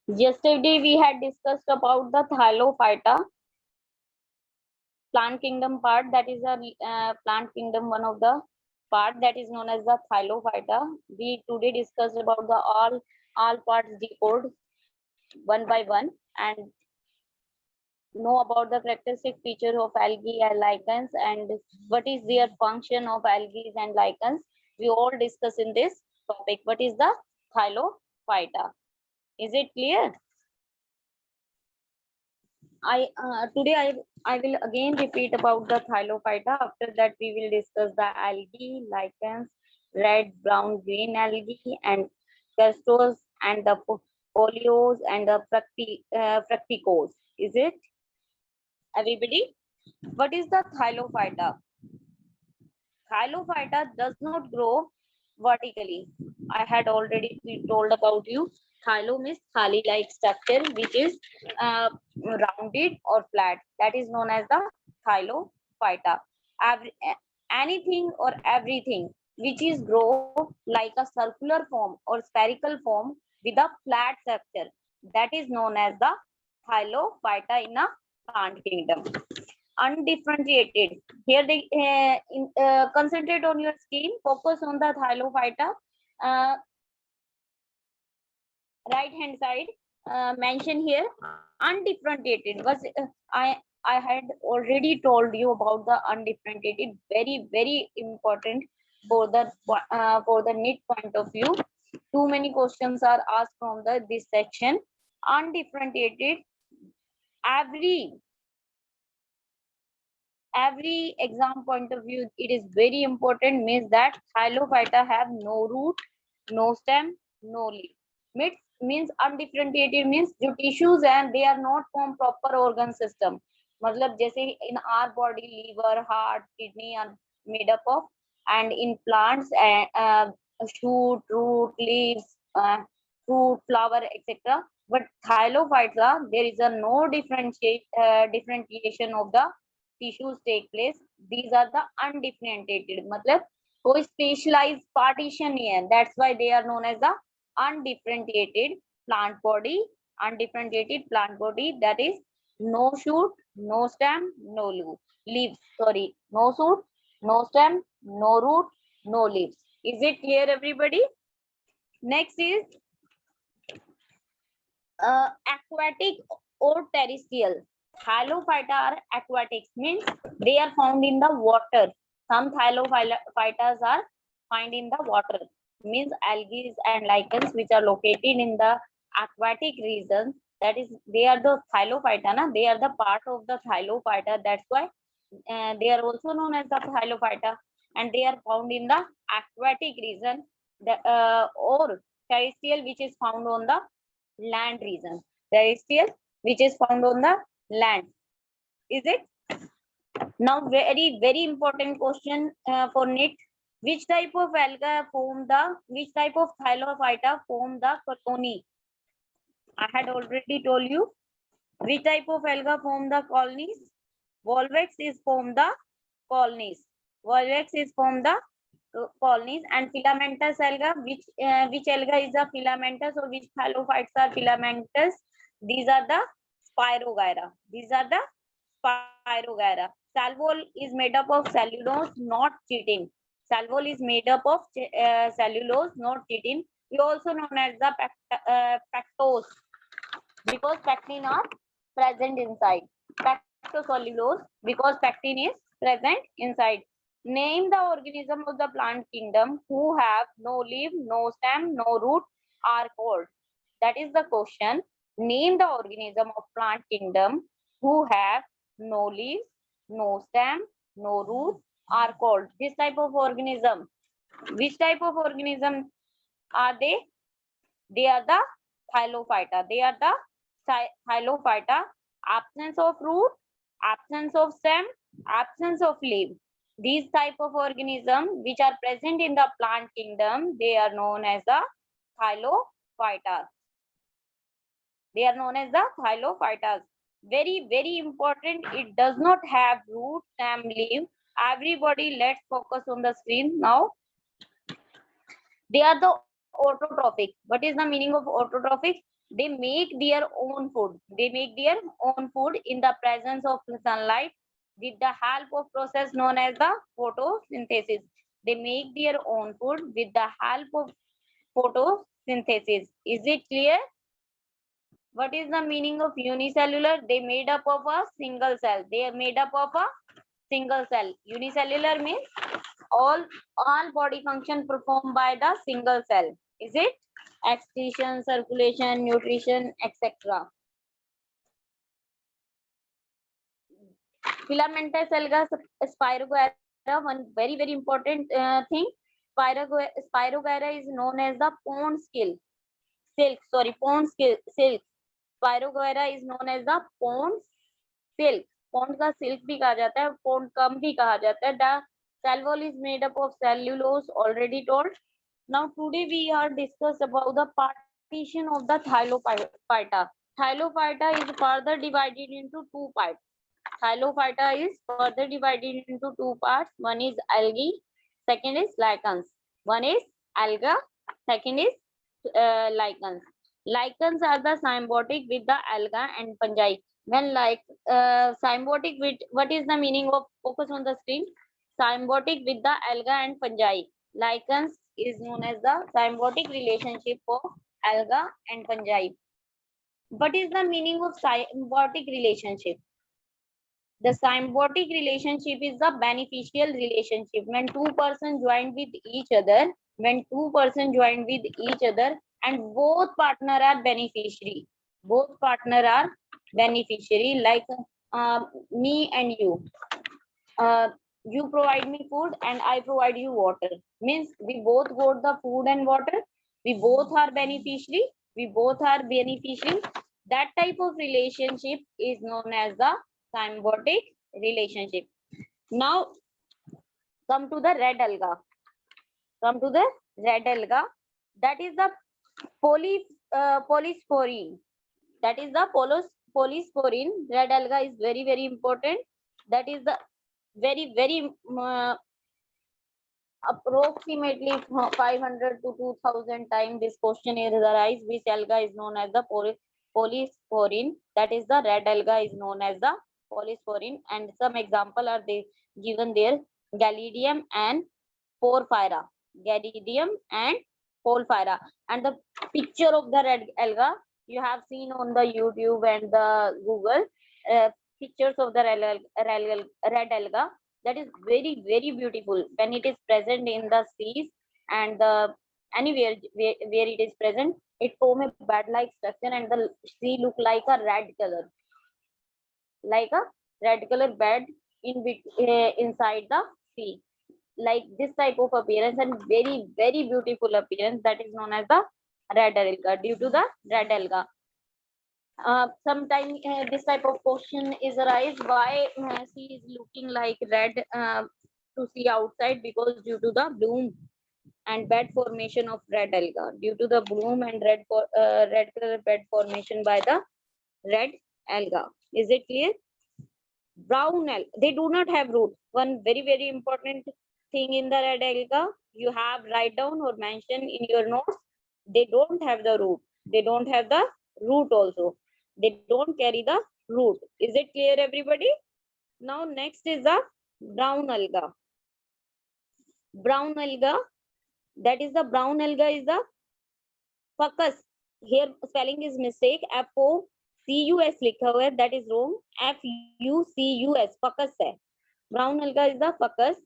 Yesterday we had discussed about the Thylophyta plant kingdom part. That is a plant kingdom, one of the part that is known as the Thylophyta. We today discussed about the all parts decode one by one and know about the characteristic feature of algae and lichens and what is their function of algae and lichens. We all discuss in this topic. What is the Thylophyta? Is it clear? Today I will again repeat about the Thylophyta. After that we will discuss the algae, lichens, red, brown, green algae, and castors and the folios and the fructicose. Is it everybody? What is the Thylophyta? Thylophyta does not grow vertically. I had already told about you. Thylum is thali-like structure, which is rounded or flat. That is known as the Thylophyta. Anything or everything which is grow like a circular form or spherical form with a flat structure, that is known as the Thylophyta in a plant kingdom. Undifferentiated. Here they concentrate on your scheme. Focus on the Thylophyta. Right hand side. Mention here undifferentiated. I had already told you about the undifferentiated. Very important for the NEET point of view. Too many questions are asked from this section. Undifferentiated. Every exam point of view, it is very important, means that Thylophyta have no root, no stem, no leaf. Means undifferentiated means जो tissues and they are not from proper organ system. मतलब जैसे in our body liver, heart, kidney are made up of, and in plants shoot, root, leaves, fruit, flower, etc. But Thylophyta, there is a no differentiation of the tissues take place. These are the undifferentiated. मतलब कोई specialized partition नहीं है. That's why they are known as the undifferentiated plant body. Undifferentiated plant body, that is no shoot, no stem, no leaves. Sorry, no shoot, no stem, no root, no leaves. Is it clear, everybody? Next is aquatic or terrestrial. Thylophyta are aquatics, means they are found in the water. Some Thylophytas are found in the water, means algae and lichens which are located in the aquatic regions. That is, they are the Thylophyta, na? They are the part of the Thylophyta. That's why they are also known as the Thylophyta, and they are found in the aquatic region, or terrestrial, which is found on the land region. Terrestrial, which is found on the land. Is it? Now, very important question for NEET. Which type of alga form the, which type of Thylophyta form the colony? I had already told you. Which type of alga form the colonies? Volvex is form the colonies. Volvex is form the colonies. And filamentous alga, which alga is the filamentous, or which Thylophytes are filamentous? These are the Spirogyra. These are the Spirogyra. Salvol is made up of cellulose, not chitin. Salvol is made up of cellulose, not chitin. We also known as the pectose, because pectin are present inside. Pectocellulose, because pectin is present inside. Name the organism of the plant kingdom who have no leaf, no stem, no root, are called. That is the question. Name the organism of plant kingdom who have no leaves, no stem, no root, are called. This type of organism. Which type of organism are they? They are the Thylophyta. They are the Thylophyta. Absence of root, absence of stem, absence of leaf. These type of organism which are present in the plant kingdom, they are known as the Thylophyta. They are known as the Thylophytas. Very important. It does not have root, stem, leaf. Everybody, let's focus on the screen now. They are the autotrophic. What is the meaning of autotrophic? They make their own food. They make their own food in the presence of sunlight with the help of process known as the photosynthesis. They make their own food with the help of photosynthesis. Is it clear? What is the meaning of unicellular? They made up of a single cell. They are made up of a single cell. Unicellular means all body function performed by the single cell. Is it? Excretion, circulation, nutrition, etc. Filamentous alga, Spirogyra, one very important thing. Spirogyra is known as the pond silk. Silk. Spirogyra is known as the pond silk. Pond का silk भी कहा जाता है, pond cum भी कहा जाता है. The cell wall is made up of cellulose, already told. Now today we are discuss about the partition of the Thylophyta. Thylophyta is further divided into two parts. Thylophyta is further divided into two parts. One is algae, second is lichens. One is alga, second is lichens. Lichens are the symbiotic with the alga and fungi. When symbiotic with, what is the meaning of, focus on the screen, symbiotic with the alga and fungi. Lichens is known as the symbiotic relationship of alga and fungi. What is the meaning of symbiotic relationship? The symbiotic relationship is the beneficial relationship when two persons join with each other, and both partner are beneficiary. Both partner are beneficiary, like me and you. You provide me food and I provide you water. Means we both got the food and water. We both are beneficiary. That type of relationship is known as the symbiotic relationship. Now come to the red alga. That is the polysporine. Polysporine. Red alga is very important. That is the very approximately 500 to 2000 times this question is arise. Which alga is known as the polysporine? That is the red alga is known as the polysporine, and some example are they given there: Galidium and Porphyra. And the picture of the red alga you have seen on the YouTube and the Google. Pictures of the red alga, that is very beautiful when it is present in the seas and the anywhere where it is present. It form a bed like structure and the sea look like a red color bed inside the sea, like this type of appearance, and very beautiful appearance. That is known as the red alga, due to the red alga. Sometimes this type of question is arise: why sea is looking like red to see outside? Because due to the bloom and bed formation of red alga, due to the bloom and red color bed formation by the red alga. Is it clear? Brown alga, they do not have root. One very important thing in the red alga, you have write down or mention in your notes: they don't have the root. Also, they don't carry the root. Is it clear, everybody? Now next is the brown alga. That is the brown alga is the fucus. Here spelling is mistake. FOCUS लिखा हुआ है, that is wrong. FUCUS, fucus है. Brown alga is the fucus.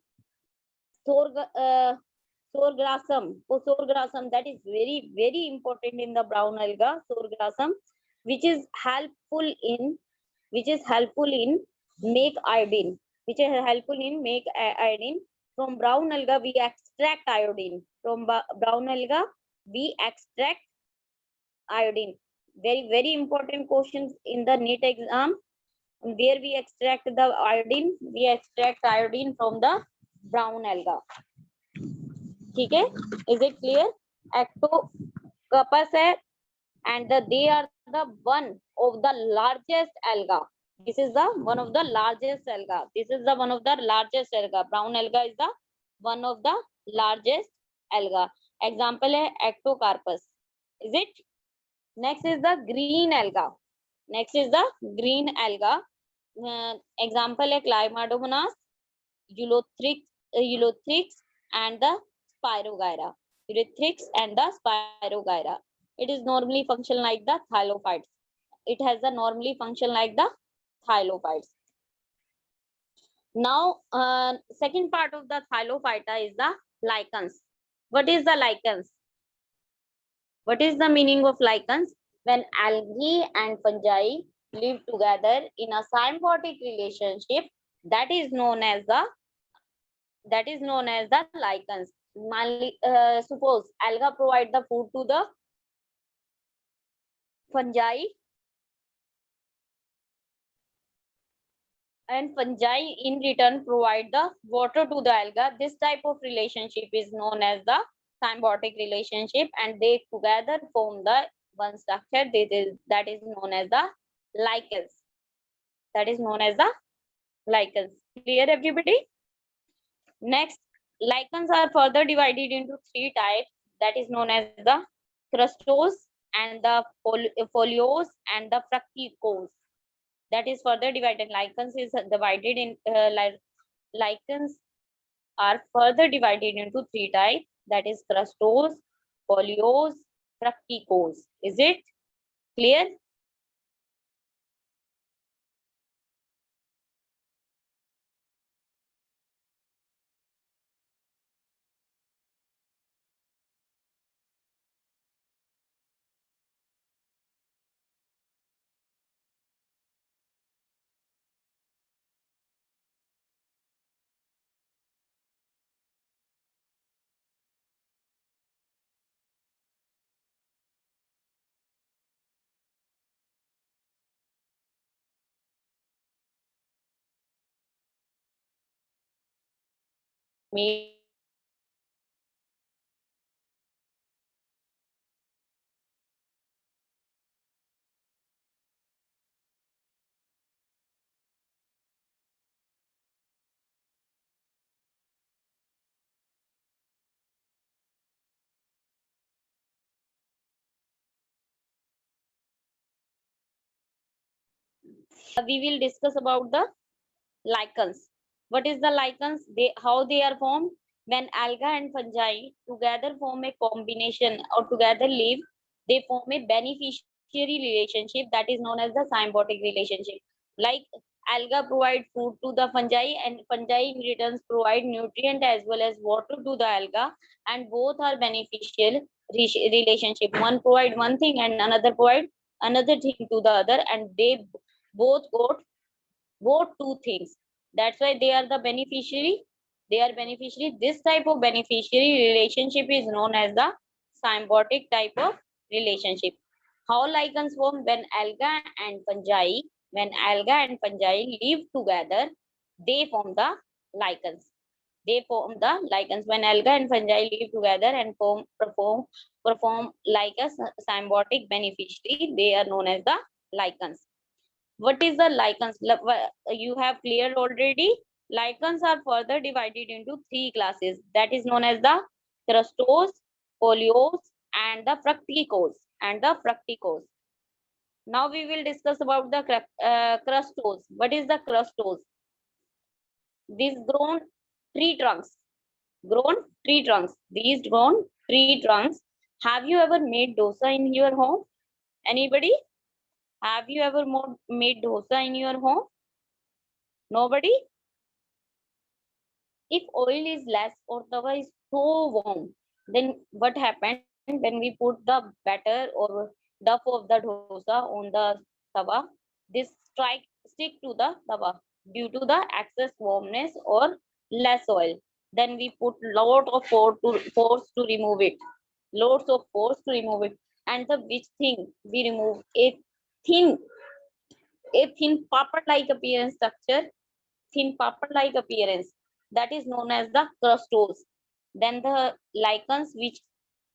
Sorghum, that is very important in the brown alga. Sorghum, which is helpful in make iodine. From brown alga we extract iodine. Very important questions in the NEET exam, where we extract the iodine. We extract iodine from the brown alga. ठीक है? Is it clear? Ectocarpus है, and they are the one of the largest alga. This is the one of the largest alga. Brown alga is the one of the largest alga. Example है ectocarpus. Is it? Next is the green alga. Next is the green alga. Example है Chlamydomonas, Ulothrix and the Spirogyra. Ulothrix and the Spirogyra. It is normally function like the thylophytes. It has the normally function like the thylophytes. Now, second part of the Thylophyta is the lichens. What is the lichens? What is the meaning of lichens? When algae and fungi live together in a symbiotic relationship, that is known as the lichens. Suppose alga provide the food to the fungi, and fungi in return provide the water to the alga. This type of relationship is known as the symbiotic relationship, and they together form the one structure that is known as the lichens. That is known as the lichens. Clear, everybody? Next, lichens are further divided into three types, that is known as the crustose and the foliose and the fructicose. That is further divided. Lichens is divided in lichens are further divided into three types, that is crustose, foliose, fructicose. Is it clear? Me. We will discuss about the lichens. What is the lichens? How they are formed? When alga and fungi together form a combination or together live, they form a beneficiary relationship that is known as the symbiotic relationship. Like alga provide food to the fungi, and fungi in returns provide nutrient as well as water to the alga, and both are beneficial relationship. One provide one thing and another provide another thing to the other, and they both got two things. That's why they are the beneficiary. They are beneficiary. This type of beneficiary relationship is known as the symbiotic type of relationship. How lichens form? When alga and fungi live together, they form the lichens. They form the lichens. When alga and fungi live together and perform like a symbiotic beneficiary, they are known as the lichens. What is the lichens? You have cleared already. Lichens are further divided into three classes, that is known as the crustose, foliose, and the fructicose. Now we will discuss about the crustose. What is the crustose? These grown tree trunks. These grown tree trunks. Have you ever made dosa in your home? Anybody? Have you ever made dosa in your home? Nobody? If oil is less or tawa is so warm, then what happened when we put the batter or duff of the dosa on the tawa? This stick to the tawa due to the excess warmness or less oil. Then we put lot of force to remove it. Lots of force to remove it. And the which thing we remove? Thin, a thin paper-like appearance structure, thin paper-like appearance, that is known as the crustose. Then the lichens which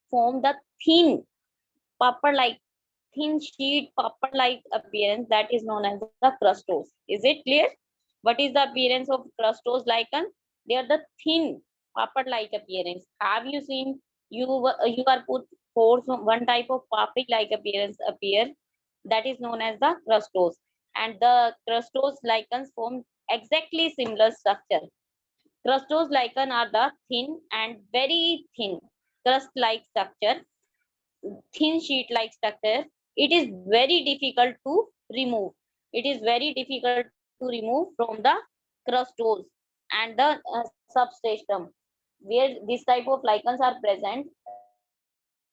form the thin paper-like, thin sheet paper-like appearance, that is known as the crustose. Is it clear? What is the appearance of crustose lichen? They are the thin paper-like appearance. Have you seen you are put force one type of papri like appearance appear, that is known as the crustose, and the crustose lichens form exactly similar structure. Crustose lichen are the thin and very thin crust like structure, thin sheet like structure. It is very difficult to remove. It is very difficult to remove from the crustose and the substratum where this type of lichens are present. This substratum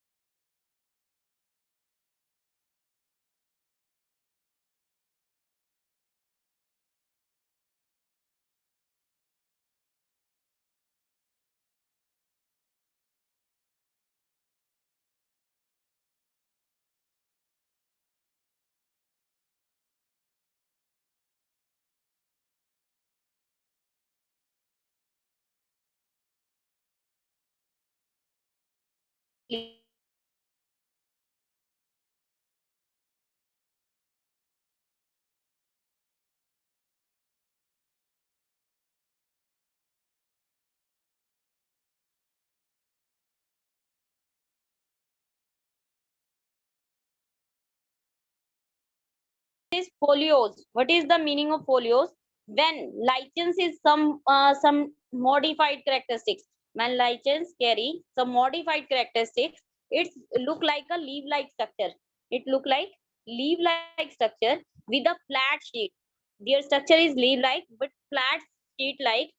is very difficult to remove. It is very difficult to remove. Is folios. What is the meaning of folios? When lichens is some modified characteristics. When lichens carry some modified characteristics, it look like a leaf-like structure. It look like leaf-like structure with a flat sheet. Their structure is leaf-like but flat sheet-like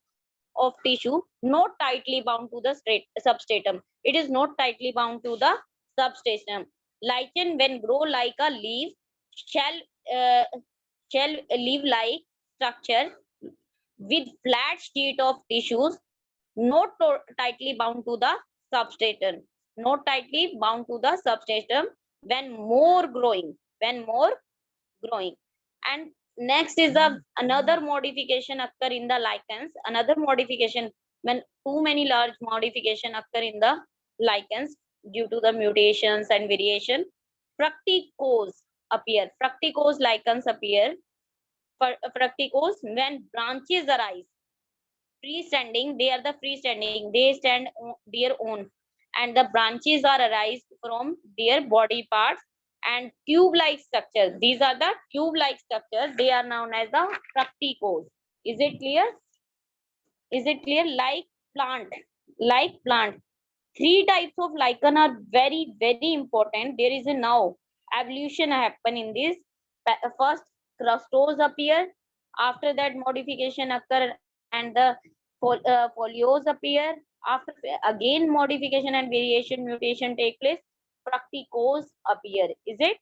of tissue, not tightly bound to the substratum. It is not tightly bound to the substratum. Lichen, when grow like a leaf, shall uh, shall leaf like structure with flat sheet of tissues, not tightly bound to the substratum, not tightly bound to the substratum. When more growing, and next is the another modification occur in the lichens. Another modification, when too many large modification occur in the lichens due to the mutations and variation, fructicose appear. Fructicose lichens appear. Fructicose, when branches arise freestanding, they are the freestanding, they stand on their own, and the branches are arise from their body parts and tube like structure. These are the tube like structure, they are known as the fructicose. Is it clear? Is it clear? Like plant, three types of lichen are very important. There is a now evolution happen in this. First crustose appear, after that modification occur, and the folios appear. After again modification and variation mutation take place, fructicose appear. Is it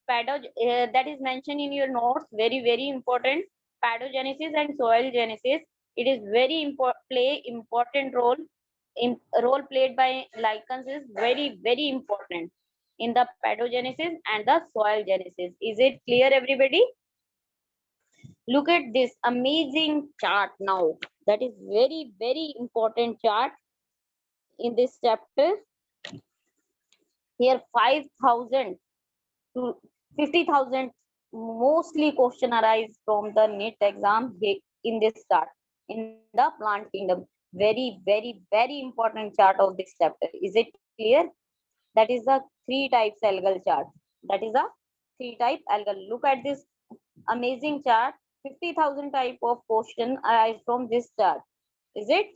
that is mentioned in your notes, very important. Pathogenesis and soil genesis, it is very important role. Role played by lichens is very important in the pathogenesis and the soil genesis. Is it clear, everybody? Look at this amazing chart now. That is very important chart in this chapter. Here 5,000 to 50,000 mostly question arise from the NEET exam in this chart, in the plant kingdom. Very important chart of this chapter. Is it clear? That is the three types algal chart. That is a three type algal. Look at this amazing chart. 50,000 type of question arise from this chart. Is it?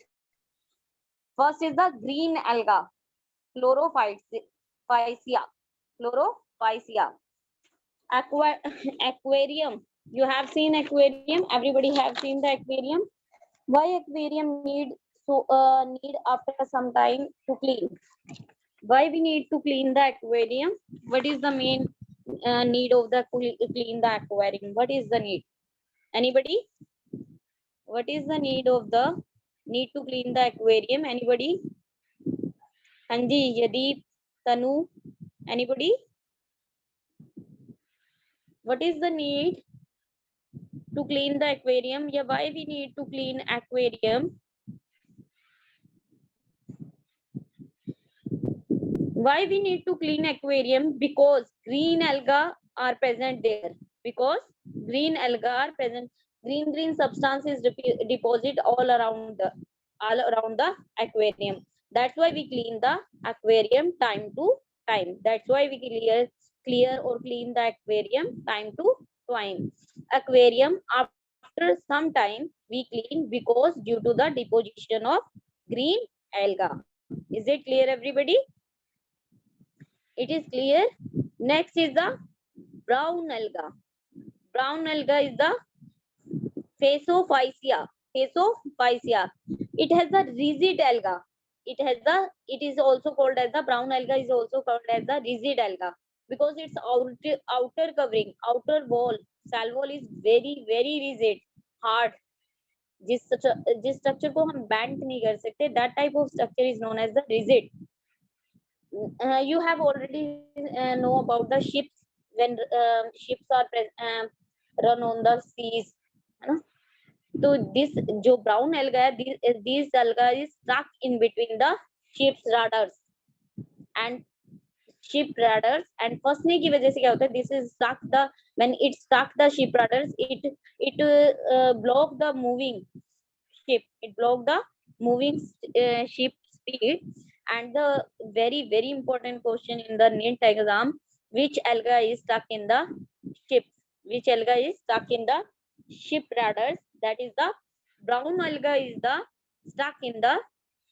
First is the green alga, chlorophycia. Chlorophycia. Aquarium. You have seen aquarium. Everybody have seen the aquarium. Why aquarium need after some time to clean? Why we need to clean the aquarium? What is the main need of the clean the aquarium? What is the need? Anybody? What is the need of the need to clean the aquarium? Anybody? Hanji, Yadeep, Tanu. Anybody? What is the need to clean the aquarium? Yeah, why we need to clean aquarium? Why we need to clean aquarium? Because green alga are present there. Because green alga are present. Green substances deposit all around the aquarium. That's why we clean the aquarium time to time. That's why we clear or clean the aquarium time to time. Aquarium after some time we clean because due to the deposition of green alga. Is it clear, everybody? It is clear. Next is the brown alga. Brown alga is the Phasophycia. Phasophycia. It has a rigid alga. It is also called as the brown alga is also called as the rigid alga because its outer covering, outer wall, cell wall is very rigid, hard. जिस structure को हम band नहीं कर सकते, that type of structure is known as the rigid. You have already know about the ships when ships are run on the seas, है ना? तो this जो brown alga है, these alga is stuck in between the ship's radars and ship radars, and फंसने की वजह से क्या होता है, this is stuck the when it stuck the ship radars, it block the moving ship, it block the moving ship speed. And the very important question in the NEET exam, which alga is stuck in the ships, which alga is stuck in the ship radars? That is the brown alga is the stuck in the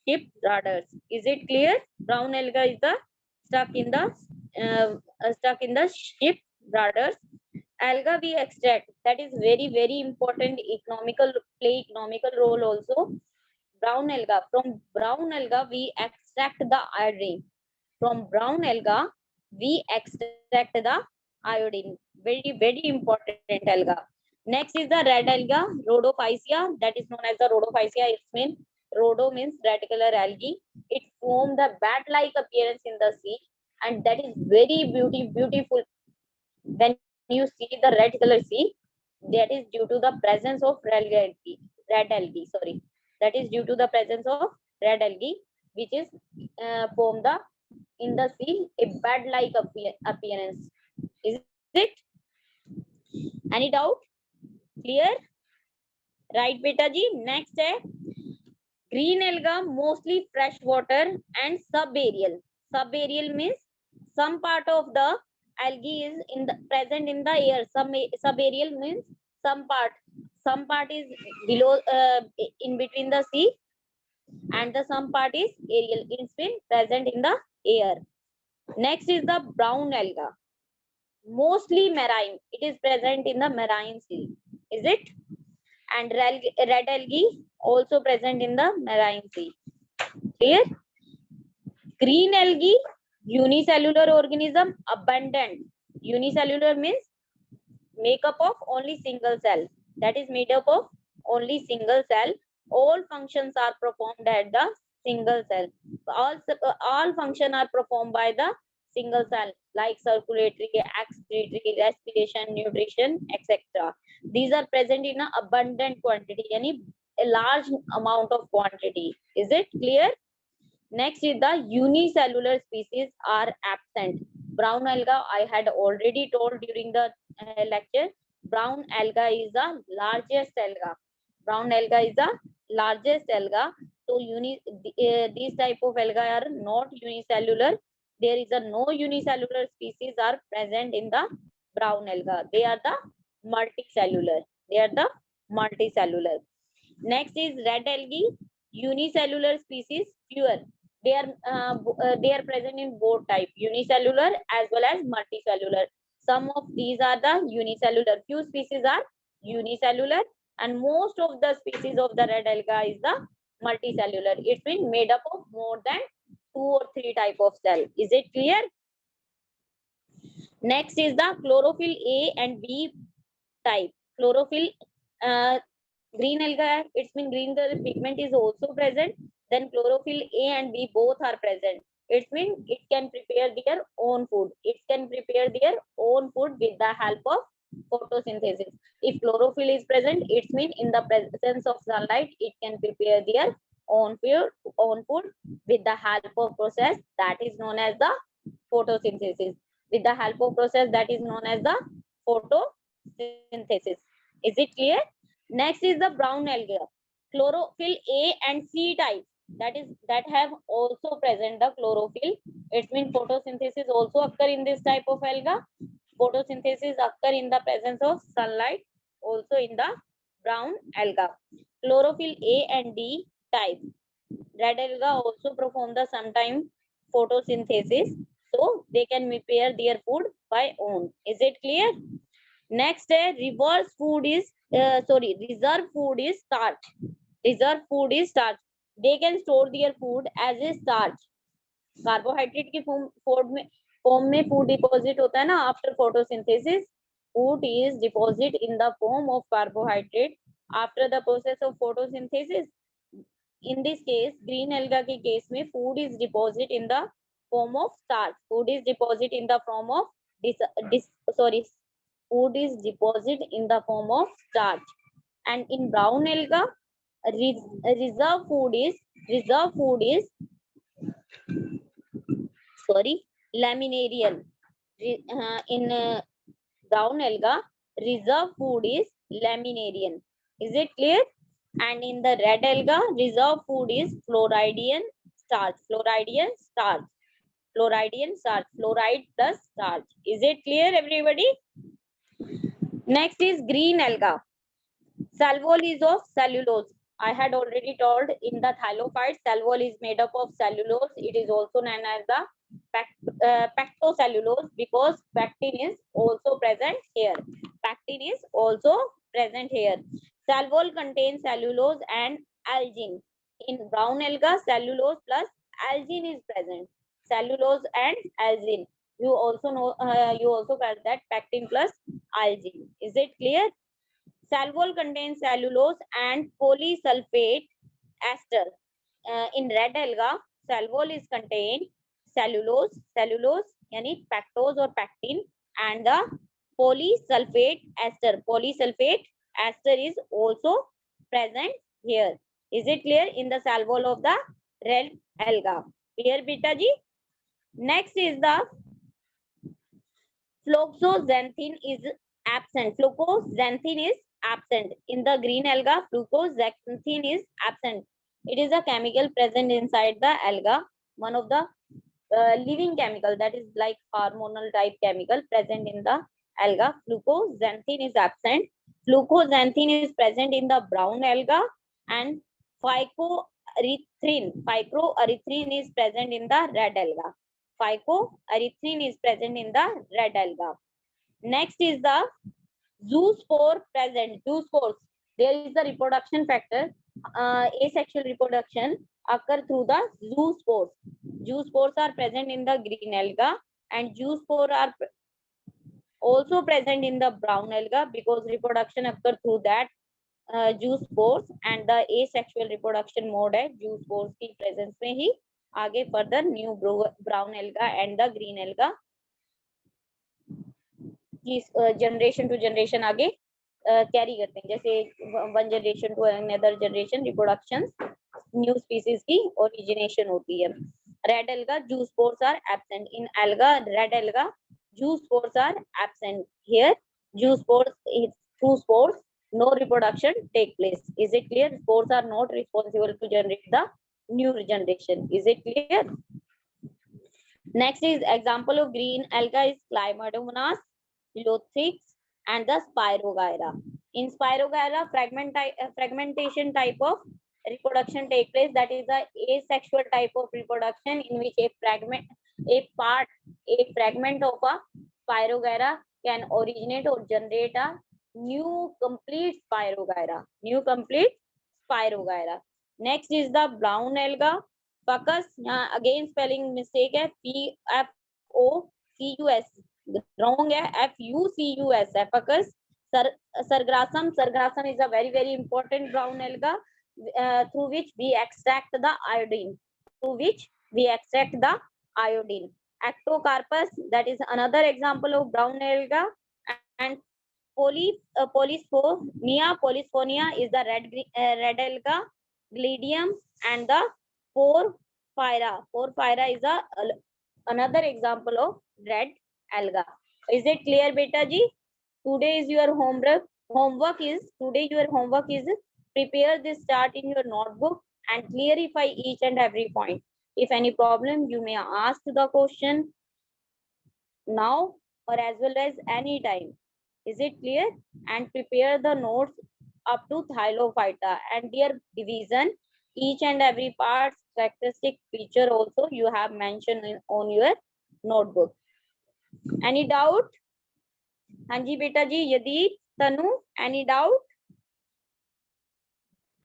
ship radars. Is it clear? Brown alga is the stuck in the ship radars. Alga we extract, that is very important, play economical role also. Brown alga, from brown alga we extract the iodine. From brown alga we extract the iodine. Very important alga. Next is the red alga, Rhodophycia. That is known as the Rhodophycia. It means rhodo means red color algae. It form the bat like appearance in the sea, and that is very beautiful. When you see the red color sea, that is due to the presence of red algae, sorry, that is due to the presence of red algae, which is form the in the sea a bed like appearance. Is it? Any doubt? Clear? Right, beta ji. Next है green alga, mostly fresh water and subaerial. Subaerial means some part of the algae is present in the air. Subaerial means some part is below, in between the sea, and the some part is aerial, it's been present in the air. Next is the brown alga, mostly marine, it is present in the marine sea. Is it? And red algae also present in the marine sea. Clear? Green algae, unicellular organism, abundant. Unicellular means make up of only single cell, that is made up of only single cell. All functions are performed at the single cell. All function are performed by the single cell, like circulatory, excretory, respiration, nutrition, etc. These are present in an abundant quantity, yani a large amount of quantity. Is it clear? Next is the unicellular species are absent. Brown alga, I had already told during the lecture. Brown alga is the largest alga. Brown alga is the largest alga. So these type of alga are not unicellular. There is no unicellular species are present in the brown alga. They are the multicellular. They are the multicellular. Next is red algae. Unicellular species fewer. They are present in both type, unicellular as well as multicellular. Some of these are the unicellular. Few species are unicellular, and most of the species of the red alga is the multicellular. It's been made up of more than 2 or 3 type of cell. Is it clear? Next is the chlorophyll A and B type. Chlorophyll, green alga, it's mean green color pigment is also present. Then chlorophyll A and B both are present. It means it can prepare their own food. It can prepare their own food with the help of photosynthesis. If chlorophyll is present, it means in the presence of sunlight, it can prepare their own food with the help of process that is known as the photosynthesis. With the help of process that is known as the photosynthesis. Is it clear? Next is the brown alga. Chlorophyll A and C type. that have also present the chlorophyll. It means photosynthesis also occur in this type of alga. Photosynthesis occur in the presence of sunlight, also in the brown alga. Chlorophyll A and D type. Red alga also perform the sometime photosynthesis, so they can prepare their food by own. Is it clear? Next, reverse food is reserve food is starch. Reserve food is starch. They can store their food as a starch. Carbohydrate की form में food deposit होता है ना after photosynthesis. Food is deposit in the form of carbohydrate after the process of photosynthesis. In this case, green alga के case में food is deposit in the form of starch. Food is deposit in the form of food is deposit in the form of starch. And in brown alga, reserve food is laminarian. In brown alga, reserve food is laminarian. Is it clear? And in the red alga, reserve food is floridian starch. Floridian starch. Floridian starch. Fluoride plus starch. Is it clear, everybody? Next is green alga. Salvol is of cellulose. I had already told in the thylophytes, salvol is made up of cellulose. It is also known as the pectocellulose because pectin is also present here. Pectin is also present here. Salvol contains cellulose and algin. In brown alga, cellulose plus algin is present. Cellulose and algin. You also know. You also got that pectin plus algin. Is it clear? Salvol contains cellulose and polysulfate ester. In red alga, salvol is contained cellulose yani pectose or pectin, and the polysulfate ester. Polysulfate ester is also present here. Is it clear? In the salvol of the red alga. Clear, beta ji? Next is the fluoxoxanthin is absent. Fluoxoxanthin is absent. In the green alga, fluoxoxanthin is absent. It is a chemical present inside the alga, one of the living chemical, that is like hormonal type chemical present in the alga. Fluoxoxanthin is absent. Fluoxoxanthin is present in the brown alga, and phycoerythrin is present in the red alga. Phycoerythrin is present in the red alga. Next is the zoospore present. Zoospores. There is the reproduction factor. Asexual reproduction occur through the zoospores. Zoospores are present in the green alga, and zoospore are also present in the brown alga because reproduction occur through that zoospores, and the asexual reproduction mode है zoospores की presence में ही आगे further new brown alga and the green alga की generation to generation आगे carry करते हैं. जैसे one generation to another generation reproduction new species की origination होती है. Red alga zoospores are absent. In alga, red alga, zoospores are absent. Here zoospores is through spores no reproduction take place. Is it clear? Spores are not responsible to generate the new generation. Is it clear? Next is example of green alga is Chlamydomonas, Lothrix, and the Spirogyra. In Spirogyra, fragmentation type of reproduction take place. That is the asexual type of reproduction in which a fragment of a Spirogyra can originate or generate a new complete Spirogyra. Next is the brown alga. Fucus, again spelling mistake है, P-F-O-C-U-S, wrong है, F-U-C-U-S है, Fucus. Sargassum is a very very important brown alga through which we extract the iodine. Ectocarpus, that is another example of brown alga, and Polysphonia is the red alga, Gladium, and the Porphyra is another example of red alga. Is it clear, beta ji? Today your homework is prepare this chart in your notebook and clarify each and every point. If any problem, you may ask the question now or as well as any time. Is it clear? And prepare the notes up to Thylophyta and their division, each and every part, characteristic feature also you have mentioned on your notebook. Any doubt? Hanji beta ji, Yadi, Tanu, any doubt?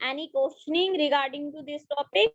Any questioning regarding to this topic?